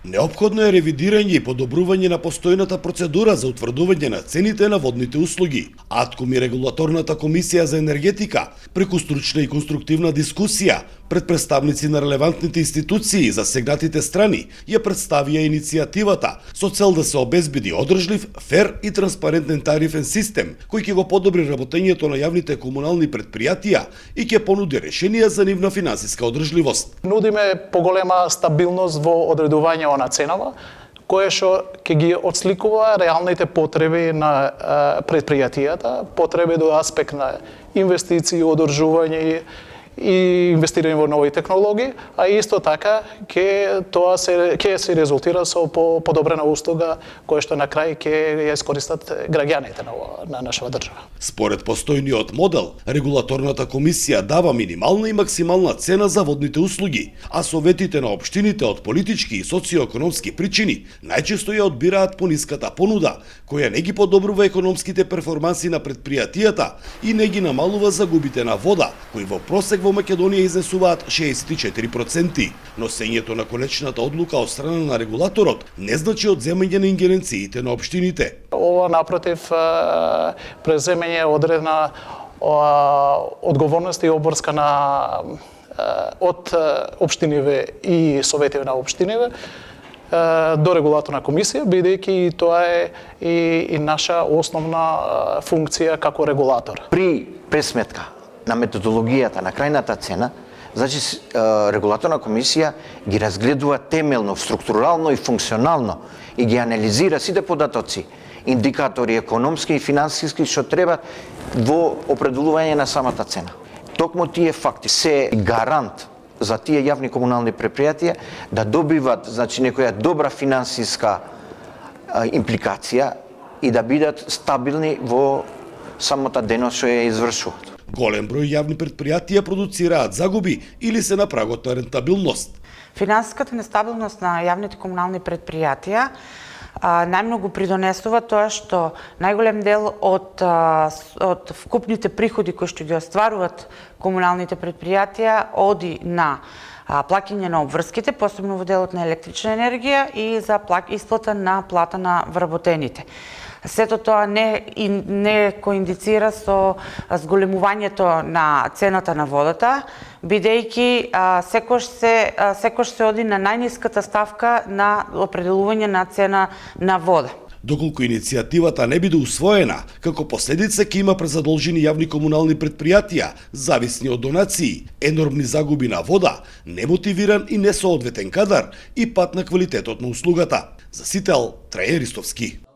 Неопходно е ревидирање и подобрување на постојната процедура за утврдување на цените на водните услуги. АТКОМ и Регулаторната комисија за енергетика, преку стручна и конструктивна дискусија пред представници на релевантните институции за сегнатите страни, ја представија иницијативата со цел да се обезбеди одржлив, фер и транспарентен тарифен систем кој ќе го подобри работењето на јавните комунални претпријатија и ќе понуди решенија за нивна финансиска одржливост. Нудиме поголема стабилност во одредување на ценава, кое што ќе ги отсликува реалните потреби на предпријатијата, потреби до аспект на инвестиции, одржување и инвестирање во нови технологии, а исто така ќе се резултира со подобрена услуга која што на крај ќе ја искористат граѓаните на нашава држава. Според постојниот модел, Регулаторната комисија дава минимална и максимална цена за водните услуги, а советите на општините од политички и социоекономски причини најчесто ја одбираат пониската понуда, која не ги подобрува економските перформанси на предпријатијата и не ги намалува загубите на вода, кои во просек во Македонија изнесуваат 64%. Носењето на конечната одлука од страна на регулаторот не значи одземање на ингеренциите на општините. Ова напротив преземање одредна одговорност и обврска од општиниве и советиве на општиниве до Регулаторна комисија, бидејќи тоа е и наша основна функција како регулатор. При пресметка на методологијата на крајната цена, значи Регулаторна комисија ги разгледува темелно, структурално и функционално и ги анализира сите податоци, индикатори економски и финансиски што треба во определување на самата цена. Токму тие факти се гарант за тие јавни комунални предпријатија да добиват, значи, некоја добра финансиска импликација и да бидат стабилни во самата дејност што ја извршуваат. Голем број јавни предпријатија продуцираат загуби или се на прагот на рентабилност. Финансиската нестабилност на јавните комунални предпријатија најмногу придонесува тоа што најголем дел од вкупните приходи кои што ги остваруваат комуналните предпријатија оди на плаќање на обврските, посебно во делот на електрична енергија и за исплата на плата на вработените. Сето тоа не коиндицира со зголемувањето на цената на водата, бидејќи секош се оди на најниската ставка на определување на цена на вода. Доколку иницијативата не биде усвоена, како последица ќе има презадолжени јавни комунални предпријатија, зависни од донации, енормни загуби на вода, немотивиран и несоодветен кадар и пат на квалитетот на услугата. За Сител, Трајан Ристовски.